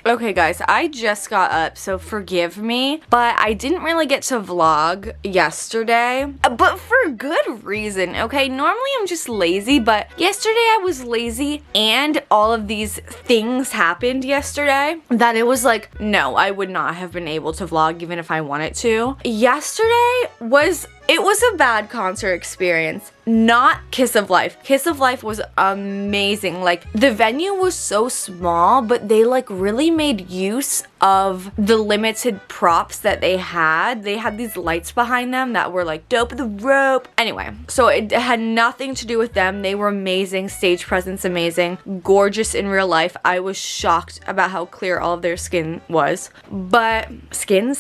Okay guys, I just got up, so forgive me, but I didn't really get to vlog yesterday, but for good reason, okay? Normally I'm just lazy, but yesterday I was lazy and all of these things happened yesterday that it was like, no, I would not have been able to vlog even if I wanted to. Yesterday was a bad concert experience, not Kiss of Life. Kiss of Life was amazing. Like, the venue was so small, but they like really made use of the limited props that they had. They had these lights behind them that were like dope the rope. Anyway, so it had nothing to do with them. They were amazing, stage presence amazing, gorgeous in real life. I was shocked about how clear all of their skin was. But their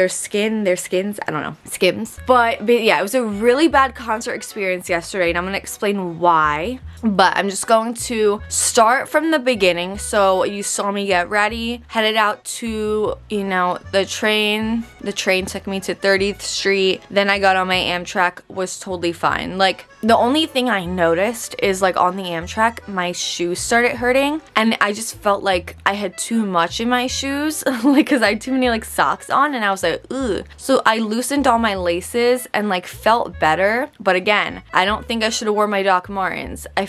skins, I don't know, skims. But yeah, it was a really bad concert experience yesterday, and I'm gonna explain why. But I'm just going to start from the beginning. So you saw me get ready, headed out to, you know, the train. The train took me to 30th Street. Then I got on my Amtrak, was totally fine. Like, the only thing I noticed is like on the Amtrak, my shoes started hurting, and I just felt like I had too much in my shoes, like, cause I had too many like socks on, and I was like, ugh. So I loosened all my laces and like felt better. But again, I don't think I should have worn my Doc Martens. I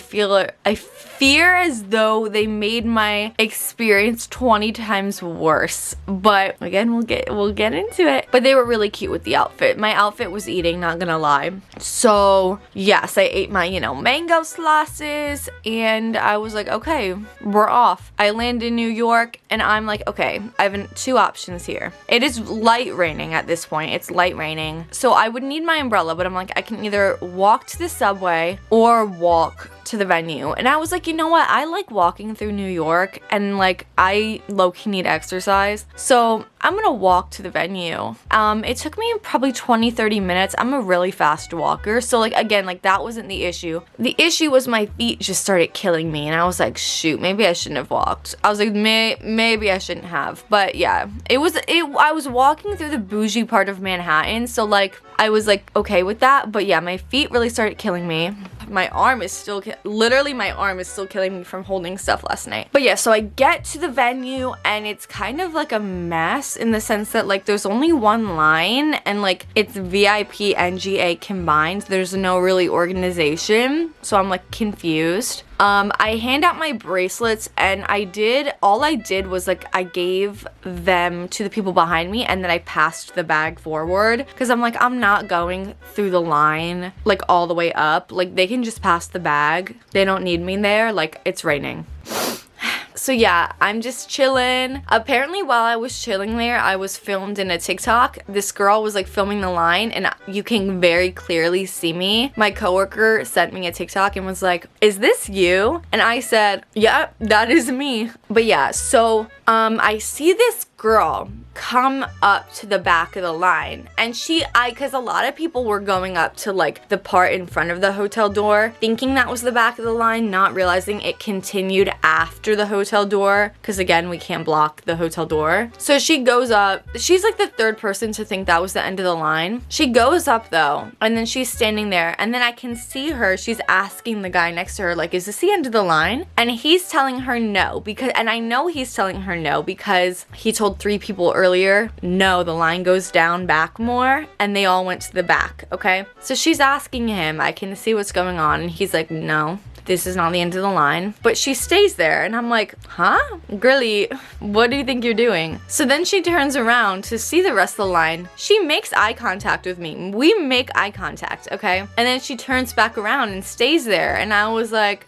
fear as though they made my experience 20 times worse. But again, we'll get into it. But they were really cute with the outfit. My outfit was eating, not gonna lie. So yes, I ate my, you know, mango slices, and I was like, okay, we're off. I land in New York, and I'm like, okay, I have two options here. It is light raining at this point. It's light raining. So I would need my umbrella, but I'm like, I can either walk to the subway or walk to the venue. And I was like, you know what? I like walking through New York, and like I low-key need exercise. So I'm gonna walk to the venue. It took me probably 20-30 minutes. I'm a really fast walker. So like, again, like that wasn't the issue. The issue was my feet just started killing me, and I was like, shoot, maybe I shouldn't have walked. I was like, maybe I shouldn't have. But yeah, I was walking through the bougie part of Manhattan. So like, I was like, okay with that. But yeah, my feet really started killing me. My arm is still, literally my arm is still killing me from holding stuff last night. But yeah, so I get to the venue, and it's kind of like a mess in the sense that like there's only one line, and like it's VIP and GA combined. There's no really organization. So I'm like confused. I hand out my bracelets, and all I did was like I gave them to the people behind me, and then I passed the bag forward because I'm like, I'm not going through the line like all the way up. Like, they can just pass the bag. They don't need me there. Like, it's raining. So yeah, I'm just chilling. Apparently while I was chilling there, I was filmed in a TikTok. This girl was like filming the line, and you can very clearly see me. My coworker sent me a TikTok and was like, is this you? And I said, yeah, that is me. But yeah, so I see this girl come up to the back of the line, and because a lot of people were going up to like the part in front of the hotel door thinking that was the back of the line, not realizing it continued after the hotel door, because again, we can't block the hotel door. So she goes up. She's like the third person to think that was the end of the line. She goes up though, and then she's standing there, and then I can see her, she's asking the guy next to her like, is this the end of the line? And he's telling her no, and I know he's telling her no because he told 3 people earlier, no, the line goes down back more, and they all went to the back, okay? So she's asking him, I can see what's going on, and he's like, no, this is not the end of the line. But she stays there, and I'm like, huh? Girly, what do you think you're doing? So then she turns around to see the rest of the line. She makes eye contact with me. We make eye contact, okay? And then she turns back around and stays there, and I was like,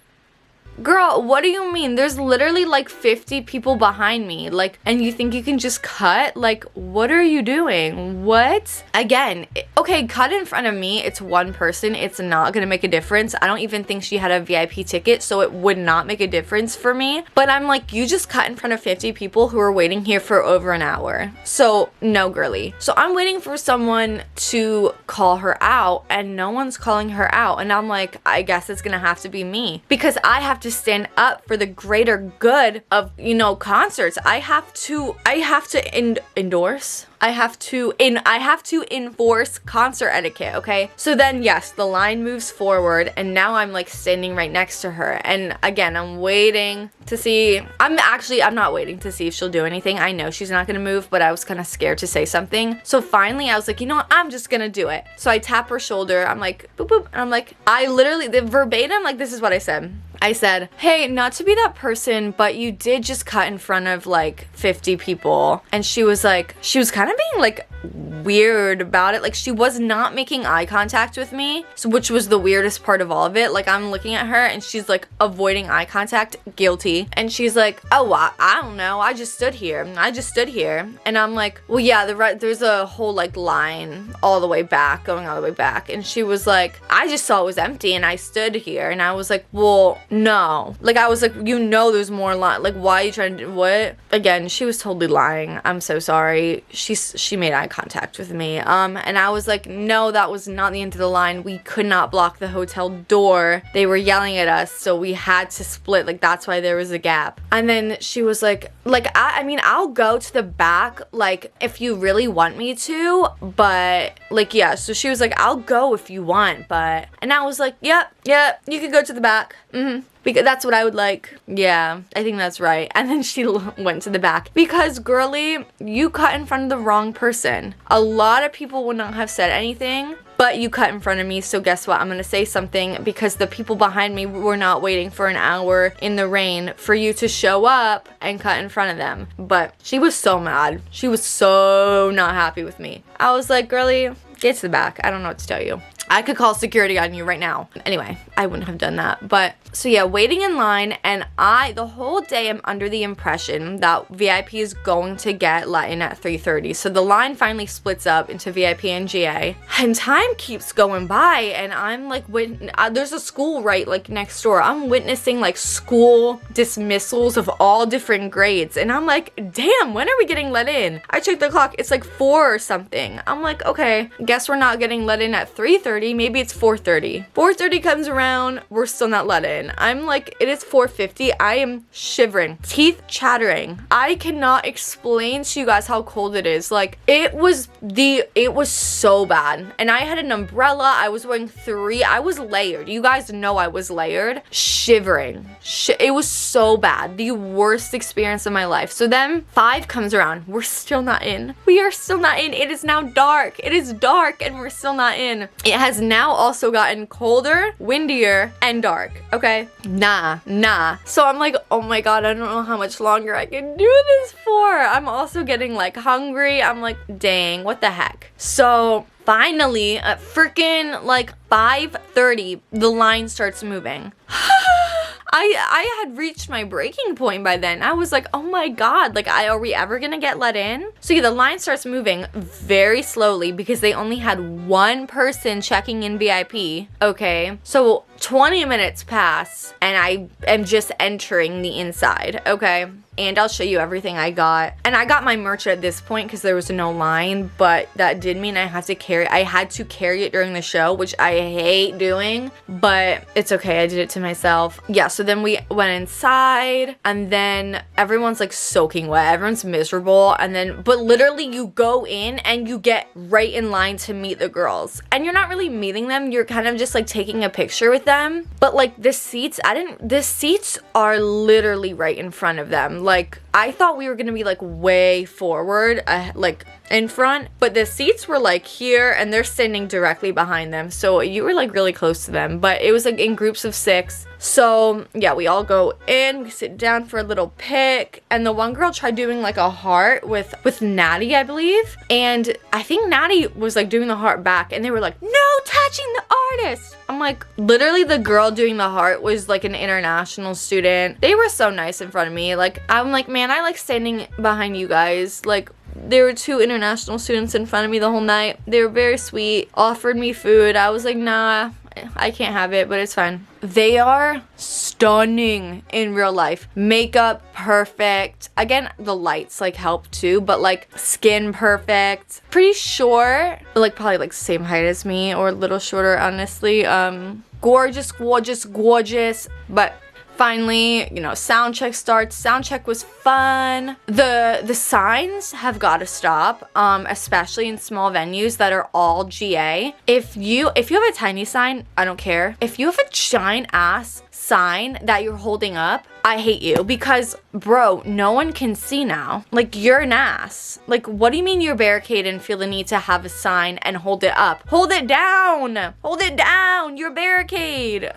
girl, what do you mean? There's literally like 50 people behind me, like, and you think you can just cut? Like, what are you doing? What? Again, okay, cut in front of me. It's one person. It's not gonna make a difference. I don't even think she had a VIP ticket, so it would not make a difference for me. But I'm like, you just cut in front of 50 people who are waiting here for over an hour. So no, girly. So I'm waiting for someone to call her out, and no one's calling her out. And I'm like, I guess it's gonna have to be me, because I have to stand up for the greater good of, you know, concerts. I have to endorse. I have to enforce concert etiquette, okay? So then yes, the line moves forward and now I'm like standing right next to her, and again, I'm waiting to see. I'm not waiting to see if she'll do anything. I know she's not gonna move, but I was kind of scared to say something. So finally I was like, you know what, I'm just gonna do it. So I tap her shoulder, I'm like, boop boop, and I'm like, I literally, the verbatim, like, this is what I said. I said, hey, not to be that person, but you did just cut in front of like 50 people. And she was kind of being like weird about it. Like, she was not making eye contact with me, so, which was the weirdest part of all of it. Like, I'm looking at her and she's like avoiding eye contact, guilty. And she's like, oh, I don't know, I just stood here. And I'm like, well, yeah, there's a whole like line all the way back, going all the way back. And she was like, I just saw it was empty and I stood here. And I was like, well, no. Like, I was like, you know there's more line. Like, why are you trying to, what? Again, she was totally lying. I'm so sorry. She made eye contact with me. And I was like, no, that was not the end of the line. We could not block the hotel door. They were yelling at us, so we had to split. Like, that's why there was a gap. And then she was like, I mean, I'll go to the back, like, if you really want me to, but, like, yeah. So she was like, I'll go if you want, but, and I was like, yep, you can go to the back. Because that's what I would like. Yeah, I think that's right. And then she went to the back. Because, girly, you cut in front of the wrong person. A lot of people would not have said anything, but you cut in front of me, so guess what? I'm gonna say something because the people behind me were not waiting for an hour in the rain for you to show up and cut in front of them. But she was so mad. She was so not happy with me. I was like, girly, get to the back. I don't know what to tell you. I could call security on you right now. Anyway, I wouldn't have done that. But, so yeah, waiting in line, and the whole day I'm under the impression that VIP is going to get let in at 3:30. So the line finally splits up into VIP and GA. And time keeps going by, and I'm like, there's a school right like next door. I'm witnessing like school dismissals of all different grades. And I'm like, damn, when are we getting let in? I checked the clock, it's like 4 or something. I'm like, okay, guess we're not getting let in at 3:30. Maybe it's 4:30. 4:30 comes around, we're still not let in. I'm like, it is 4:50. I am shivering, teeth chattering. I cannot explain to you guys how cold it is. Like, it was so bad. And I had an umbrella. I was wearing 3. I was layered. You guys know I was layered. Shivering. It was so bad. The worst experience of my life. So then 5 comes around. We're still not in. We are still not in. It is now dark. It is dark and we're still not in. It has now also gotten colder, windier, and dark. Okay? Nah. So I'm like, oh my god, I don't know how much longer I can do this for. I'm also getting like hungry. I'm like, dang, what the heck? So finally, at freaking like 5:30, the line starts moving. I had reached my breaking point by then. I was like, oh my god, like, are we ever gonna get let in? So yeah, the line starts moving very slowly because they only had 1 person checking in VIP. Okay, so 20 minutes pass and I am just entering the inside. Okay, and I'll show you everything I got. And I got my merch at this point because there was no line, but that did mean I had to carry it during the show, which I hate doing, but it's okay, I did it to myself. Yeah, so then we went inside, and then everyone's like soaking wet, everyone's miserable, and then, but literally you go in and you get right in line to meet the girls, and you're not really meeting them, you're kind of just like taking a picture with them, but like the seats are literally right in front of them. Like, I thought we were gonna be like way forward, like in front, but the seats were like here and they're standing directly behind them, so you were like really close to them, but it was like in groups of 6. So yeah, we all go in, we sit down for a little pic, and the one girl tried doing like a heart with Natty, I believe, and I think Natty was like doing the heart back, and they were like, no touching the artist. I'm like, literally the girl doing the heart was like an international student. They were so nice in front of me. Like, I'm like, man, I like standing behind you guys. Like, there were 2 international students in front of me the whole night. They were very sweet, offered me food. I was like, nah, I can't have it, but it's fine. They are stunning in real life. Makeup perfect. Again, the lights like help too, but like skin perfect. Pretty short, but like probably like same height as me or a little shorter, honestly. Gorgeous, but finally, you know, sound check starts. Sound check was fun. The signs have got to stop, especially in small venues that are all GA. If you have a tiny sign, I don't care. If you have a giant ass sign that you're holding up, I hate you, because bro, no one can see now. Like, you're an ass. Like, what do you mean you're barricaded and feel the need to have a sign and hold it up? Hold it down. Hold it down. You're barricade.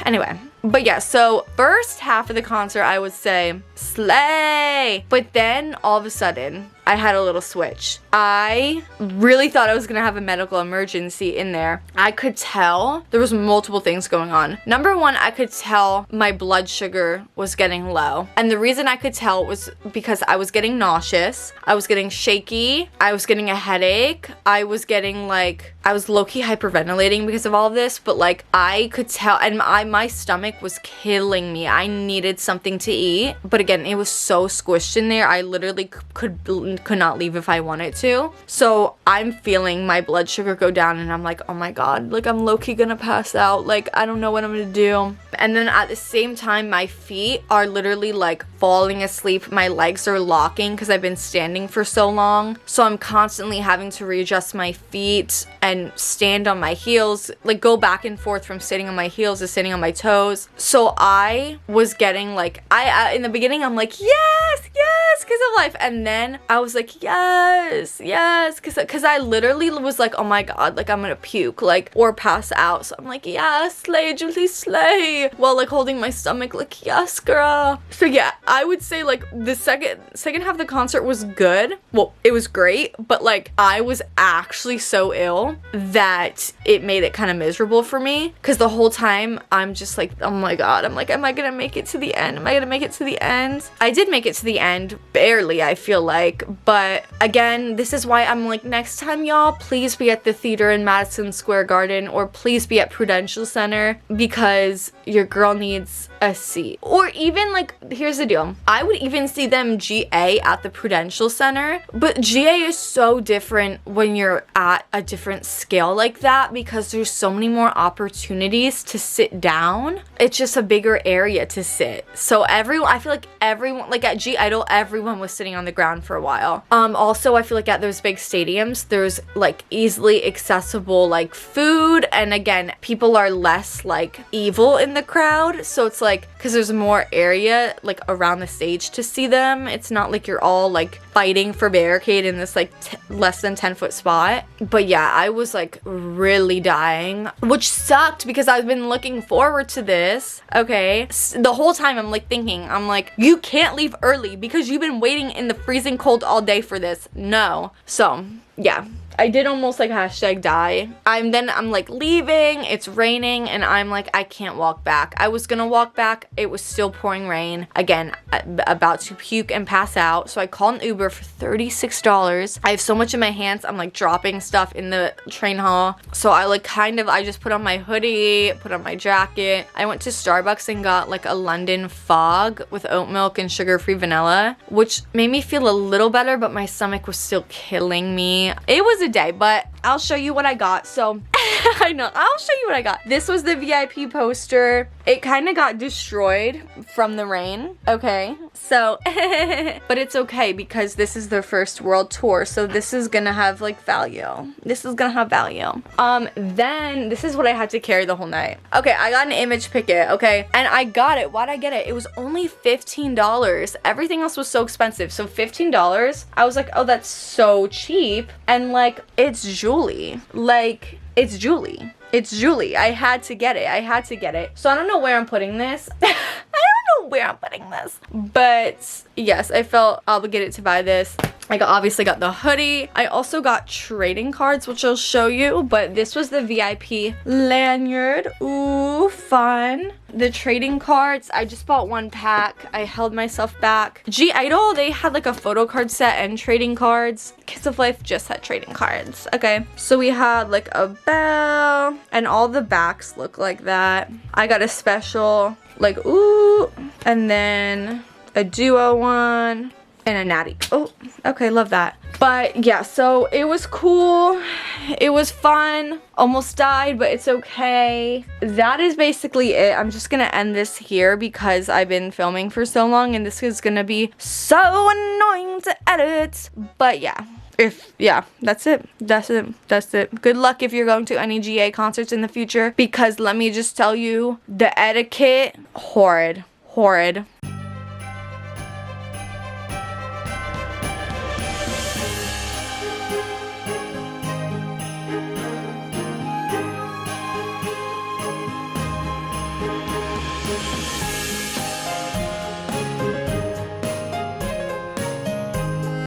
Anyway, but yeah, so first half of the concert, I would say slay. But then all of a sudden, I had a little switch. I really thought I was gonna have a medical emergency in there. I could tell there was multiple things going on. Number one, I could tell my blood sugar was getting low. And the reason I could tell was because I was getting nauseous, I was getting shaky, I was getting a headache, I was getting like, I was low-key hyperventilating because of all of this, but like I could tell, and my stomach was killing me. I needed something to eat, but again, it was so squished in there. I literally could not leave if I wanted to. So I'm feeling my blood sugar go down, and I'm like, oh my god, like I'm low-key gonna pass out. Like, I don't know what I'm gonna do. And then at the same time, my feet are literally like falling asleep. My legs are locking because I've been standing for so long. So I'm constantly having to readjust my feet and stand on my heels, like go back and forth from sitting on my heels to sitting on my toes. So I was getting like, in the beginning, I'm like, yes, because of life. And then I was like, yes, because I literally was like, oh my god, like I'm gonna puke, like, or pass out. So I'm like, yes, slay, Julie, slay, while like holding my stomach, like, yes, girl. So yeah, I would say like the second half of the concert was good. Well, it was great, but like I was actually so ill that it made it kind of miserable for me, because the whole time I'm just like, oh my god, I'm like, am I gonna make it to the end? Am I gonna make it to the end? I did make it to the end, barely, I feel like. But again, this is why I'm like, next time, y'all, please be at the theater in Madison Square Garden, or please be at Prudential Center, because your girl needs a seat. Or even like, here's the deal, I would even see them GA at the Prudential Center, but GA is so different when you're at a different scale like that, because there's so many more opportunities to sit down. It's just a bigger area to sit. So I feel like everyone, like at G Idol, everyone was sitting on the ground for a while. Also, I feel like at those big stadiums, there's like easily accessible like food, and again, people are less like evil in the crowd, so it's like, because there's more area like around the stage to see them. It's not like you're all like fighting for barricade in this like less than 10-foot spot. But yeah, I was like really dying, which sucked because I've been looking forward to this. Okay, the whole time I'm like thinking, I'm like, you can't leave early because you've been waiting in the freezing cold all day for this. No. So yeah, I did almost like #die. I'm like leaving, it's raining, and I'm like, I can't walk back. I was gonna walk back, it was still pouring rain. Again, about to puke and pass out. So I called an Uber for $36. I have so much in my hands, I'm like dropping stuff in the train hall. So I like I just put on my hoodie, put on my jacket. I went to Starbucks and got like a London Fog with oat milk and sugar-free vanilla, which made me feel a little better, but my stomach was still killing me. It was a day, but I'll show you what I got. So I know, I'll show you what I got. This was the VIP poster. It kind of got destroyed from the rain. Okay, so but it's okay because this is their first world tour, so this is gonna have like value. This is gonna have value. Then this is what I had to carry the whole night. Okay, I got an image picket, okay, and I got it. Why'd I get it? It was only $15. Everything else was so expensive, so $15. I was like, oh, that's so cheap. And like, it's Julie. Like, it's Julie. It's Julie. I had to get it. So I don't know where I'm putting this. But yes, I felt obligated to buy this. I obviously got the hoodie. I also got trading cards, which I'll show you, but this was the VIP lanyard. Ooh, fun. The trading cards, I just bought one pack. I held myself back. G Idol, they had like a photo card set and trading cards. Kiss of Life just had trading cards. Okay, so we had like a bell, and all the backs look like that. I got a special, like, ooh, and then a duo one, and a natty. Oh, okay, love that. But yeah, so it was cool. It was fun. Almost died, but it's okay. That is basically it. I'm just gonna end this here because I've been filming for so long and this is gonna be so annoying to edit. But yeah. That's it. Good luck if you're going to any GA concerts in the future, because let me just tell you, the etiquette, horrid.